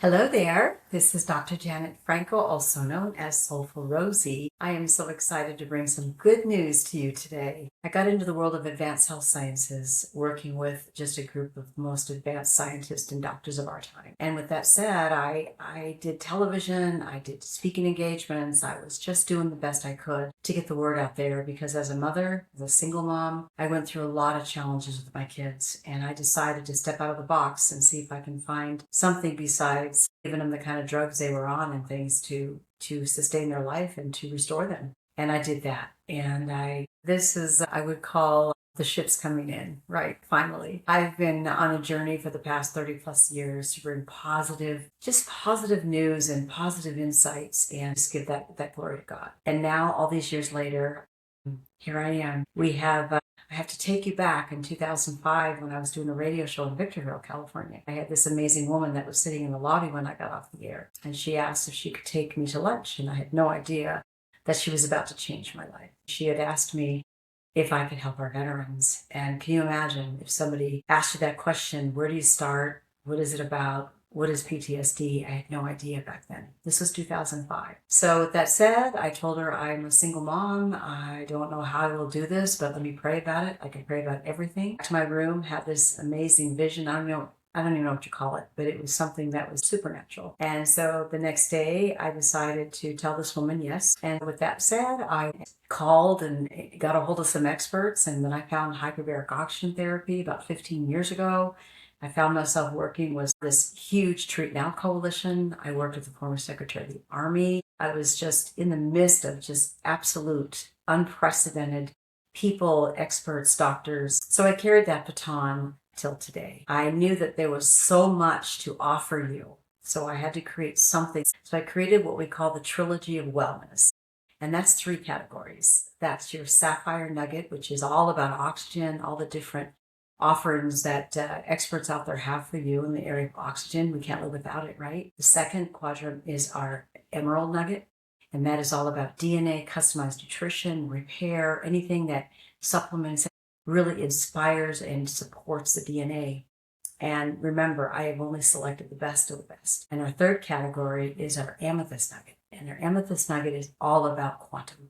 Hello there. This is Dr. Janet Franco, also known as Soulful Rosie. I am so excited to bring some good news to you today. I got into the world of advanced health sciences, working with just a group of the most advanced scientists and doctors of our time. And with that said, I did television, I did speaking engagements. I was just doing the best I could to get the word out there because as a mother, as a single mom, I went through a lot of challenges with my kids. And I decided to step out of the box and see if I can find something besides giving them the kind of drugs they were on and things to sustain their life and to restore them. And I did that. And this is, I would call the ship's coming in, right? Finally. I've been on a journey for the past 30 plus years to bring just positive news and positive insights and just give that glory to God. And now, all these years later, here I am. I have to take you back in 2005 when I was doing a radio show in Victorville, California. I had this amazing woman that was sitting in the lobby when I got off the air, and she asked if she could take me to lunch, and I had no idea that she was about to change my life. She had asked me if I could help our veterans. And can you imagine if somebody asked you that question, where do you start? What is it about? What is PTSD? I had no idea back then. This was 2005. So with that said, I told her I'm a single mom. I don't know how I will do this, but let me pray about it. I can pray about everything. Back to my room, had this amazing vision. I don't even know what you call it, but it was something that was supernatural. And so the next day I decided to tell this woman yes. And with that said, I called and got a hold of some experts, and then I found hyperbaric oxygen therapy about 15 years ago. I found myself working with this huge Treat Now coalition. I worked with the former Secretary of the Army. I was just in the midst of just absolute, unprecedented people, experts, doctors. So I carried that baton till today. I knew that there was so much to offer you. So I had to create something. So I created what we call the Trilogy of Wellness. And that's 3 categories. That's your Sapphire Nugget, which is all about oxygen, all the different offerings that experts out there have for you in the area of oxygen. We can't live without it, right? The second quadrant is our Emerald Nugget, and that is all about DNA, customized nutrition, repair, anything that supplements, really inspires and supports the DNA. And remember, I have only selected the best of the best. And our third category is our Amethyst Nugget. And our Amethyst Nugget is all about quantum.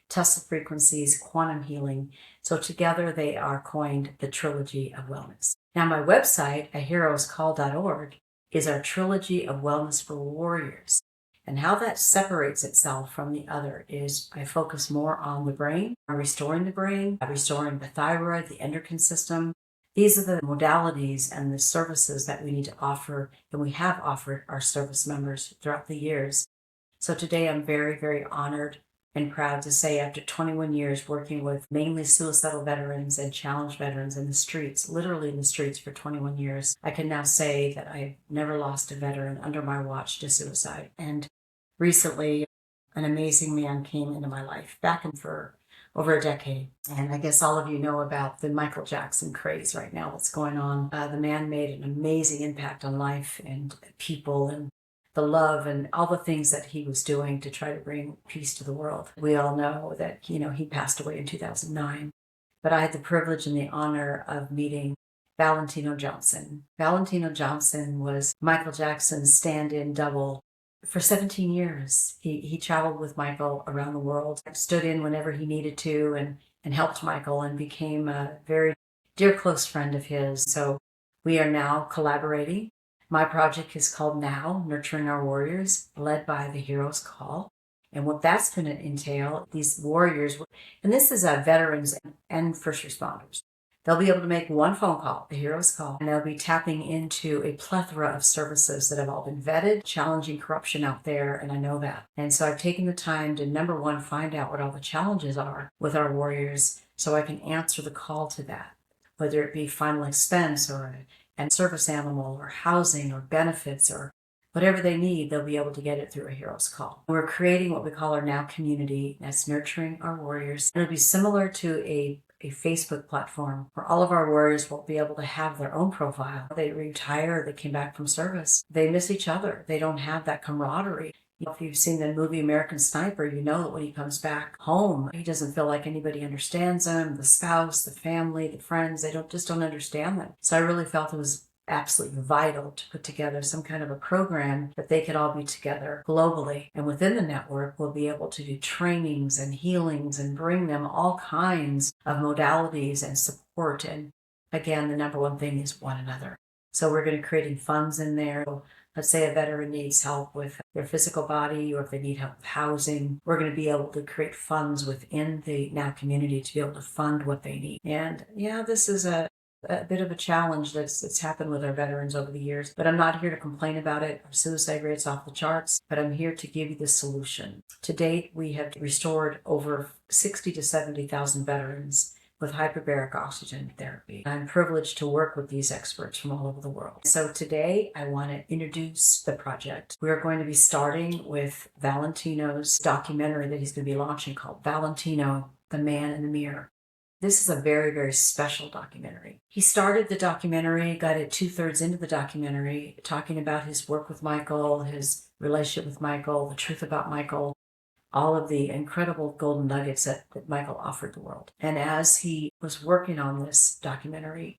Tesla frequencies, quantum healing. So together they are coined the Trilogy of Wellness. Now my website, aheroescall.org, is our Trilogy of Wellness for Warriors. And how that separates itself from the other is I focus more on the brain, restoring the thyroid, the endocrine system. These are the modalities and the services that we need to offer, and we have offered our service members throughout the years. So today I'm very, very honored and proud to say after 21 years working with mainly suicidal veterans and challenged veterans in the streets, literally in the streets for 21 years, I can now say that I've never lost a veteran under my watch to suicide. And recently, an amazing man came into my life, back in for over a decade. And I guess all of you know about the Michael Jackson craze right now that's going on. The man made an amazing impact on life and people and the love and all the things that he was doing to try to bring peace to the world. We all know that, he passed away in 2009. But I had the privilege and the honor of meeting Valentino Johnson. Valentino Johnson was Michael Jackson's stand-in double for 17 years. He traveled with Michael around the world, stood in whenever he needed to, and helped Michael and became a very dear close friend of his. So we are now collaborating. My project is called Now, Nurturing Our Warriors, led by the Heroes Call. And what that's going to entail, these warriors, and this is veterans and first responders. They'll be able to make one phone call, the Heroes Call, and they'll be tapping into a plethora of services that have all been vetted, challenging corruption out there, and I know that. And so I've taken the time to, number one, find out what all the challenges are with our warriors so I can answer the call to that, whether it be final expense or a service animal or housing or benefits or whatever they need, they'll be able to get it through a Hero's Call. We're creating what we call our Now community. That's nurturing our warriors. It'll be similar to a Facebook platform where all of our warriors will be able to have their own profile. They retire, they came back from service. They miss each other. They don't have that camaraderie. If you've seen the movie American Sniper, you know that when he comes back home, he doesn't feel like anybody understands him. The spouse, the family, the friends, they just don't understand them. So I really felt it was absolutely vital to put together some kind of a program that they could all be together globally. And within the network, we'll be able to do trainings and healings and bring them all kinds of modalities and support. And again, the number one thing is one another. So we're going to create funds in there. Let's say a veteran needs help with their physical body, or if they need help with housing, we're going to be able to create funds within the NOW community to be able to fund what they need. And yeah, this is a bit of a challenge that's happened with our veterans over the years, but I'm not here to complain about it. Our suicide rate's off the charts, but I'm here to give you the solution. To date, we have restored over 60 to 70,000 veterans with hyperbaric oxygen therapy. I'm privileged to work with these experts from all over the world. So today I want to introduce the project. We're going to be starting with Valentino's documentary that he's going to be launching called Valentino, the Man in the Mirror. This is a very, very special documentary. He started the documentary, got it 2/3 into the documentary, talking about his work with Michael, his relationship with Michael, the truth about Michael, all of the incredible golden nuggets that Michael offered the world. And as he was working on this documentary,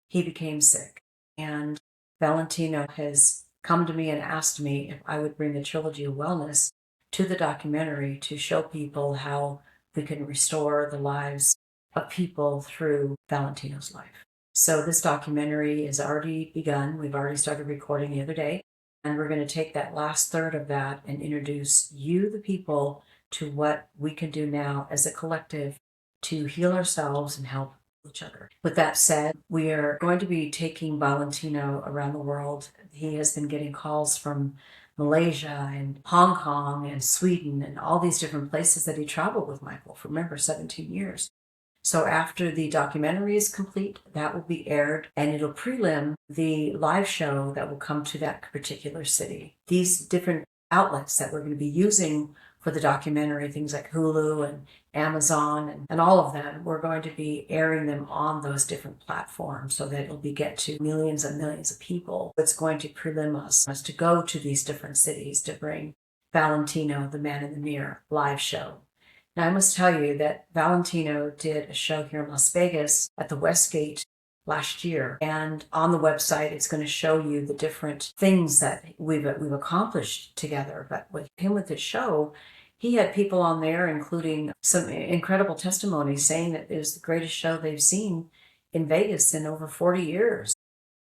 he became sick. And Valentino has come to me and asked me if I would bring the trilogy of wellness to the documentary to show people how we can restore the lives of people through Valentino's life. So this documentary has already begun. We've already started recording the other day. And we're going to take that last third of that and introduce you, the people, to what we can do now as a collective to heal ourselves and help each other. With that said, we are going to be taking Valentino around the world. He has been getting calls from Malaysia and Hong Kong and Sweden and all these different places that he traveled with Michael for, remember, 17 years. So after the documentary is complete, that will be aired, and it'll prelim the live show that will come to that particular city. These different outlets that we're going to be using for the documentary, things like Hulu and Amazon and all of them, we're going to be airing them on those different platforms so that it'll be get to millions and millions of people. It's going to prelim us to go to these different cities to bring Valentino, the Man in the Mirror live show. Now, I must tell you that Valentino did a show here in Las Vegas at the Westgate last year. And on the website, it's going to show you the different things that we've accomplished together. But with his show, he had people on there, including some incredible testimonies saying that it was the greatest show they've seen in Vegas in over 40 years.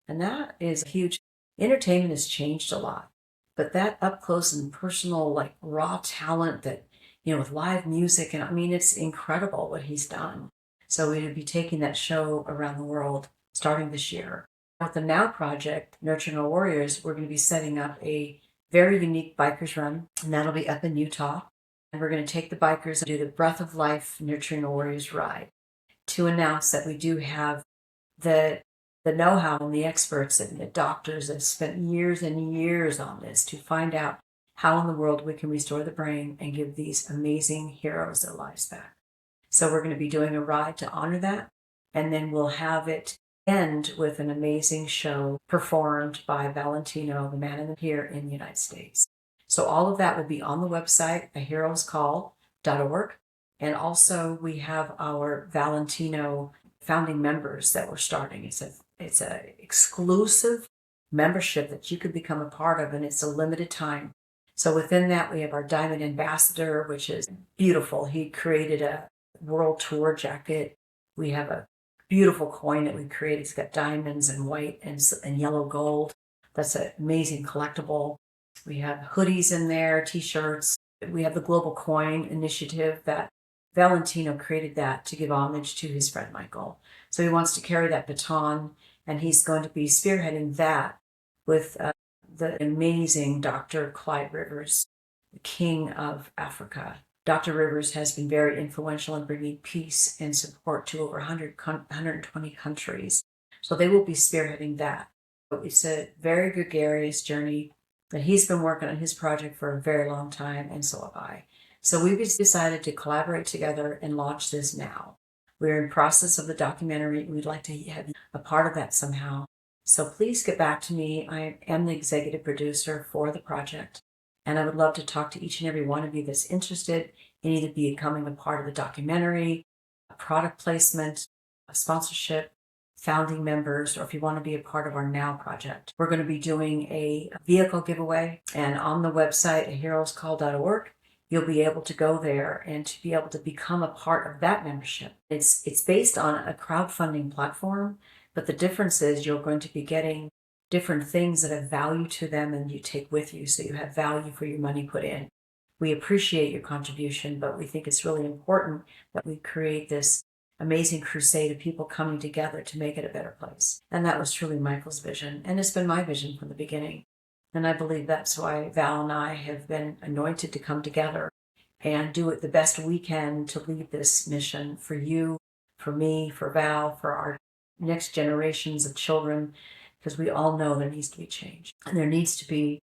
And that is huge. Entertainment has changed a lot. But that up close and personal, like raw talent that with live music, and I mean, it's incredible what he's done. So we'll be taking that show around the world starting this year. With the NOW project, Nurturing Our Warriors, we're going to be setting up a very unique bikers run, and that'll be up in Utah. And we're going to take the bikers and do the Breath of Life Nurturing Our Warriors ride to announce that we do have the know-how and the experts and the doctors that have spent years and years on this to find out how in the world we can restore the brain and give these amazing heroes their lives back. So we're going to be doing a ride to honor that, and then we'll have it end with an amazing show performed by Valentino, the Man in the Mirror in the United States. So all of that will be on the website, aheroescall.org. And also we have our Valentino founding members that we're starting. It's a exclusive membership that you could become a part of, and it's a limited time. So within that, we have our Diamond Ambassador, which is beautiful. He created a world tour jacket. We have a beautiful coin that we created. It's got diamonds and white and yellow gold. That's an amazing collectible. We have hoodies in there, t-shirts. We have the Global Coin Initiative that Valentino created that to give homage to his friend Michael. So he wants to carry that baton, and he's going to be spearheading that with the amazing Dr. Clyde Rivers, the King of Africa. Dr. Rivers has been very influential in bringing peace and support to over 120 countries. So they will be spearheading that. It's a very gregarious journey that he's been working on his project for a very long time, and so have I. So we've decided to collaborate together and launch this now. We're in process of the documentary. We'd like to have a part of that somehow. So please get back to me. I am the executive producer for the project, and I would love to talk to each and every one of you that's interested in either becoming a part of the documentary, a product placement, a sponsorship, founding members, or if you want to be a part of our Now project, we're going to be doing a vehicle giveaway. And on the website, heroescall.org, you'll be able to go there and to be able to become a part of that membership. It's based on a crowdfunding platform, but the difference is you're going to be getting different things that have value to them and you take with you, so you have value for your money put in. We appreciate your contribution, but we think it's really important that we create this amazing crusade of people coming together to make it a better place. And that was truly Michael's vision, and it's been my vision from the beginning. And I believe that's why Val and I have been anointed to come together and do it the best we can to lead this mission for you, for me, for Val, for our next generations of children, because we all know there needs to be change. And there needs to be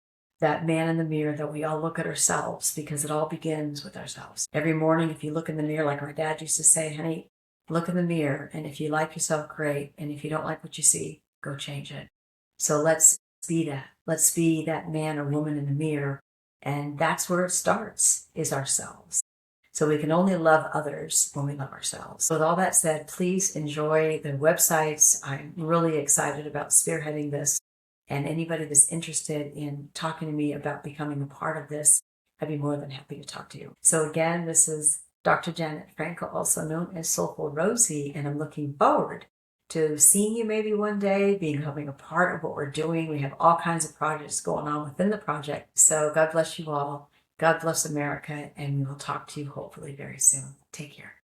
that man in the mirror that we all look at ourselves, because it all begins with ourselves. Every morning, if you look in the mirror, like my dad used to say, honey, look in the mirror, and if you like yourself, great. And if you don't like what you see, go change it. So let's be that. Let's be that man or woman in the mirror. And that's where it starts, is ourselves. So we can only love others when we love ourselves. So with all that said, please enjoy the websites. I'm really excited about spearheading this. And anybody that's interested in talking to me about becoming a part of this, I'd be more than happy to talk to you. So again, this is Dr. Janet Franco, also known as Soulful Rosie, and I'm looking forward to seeing you maybe one day, becoming a part of what we're doing. We have all kinds of projects going on within the project. So God bless you all. God bless America, and we will talk to you hopefully very soon. Take care.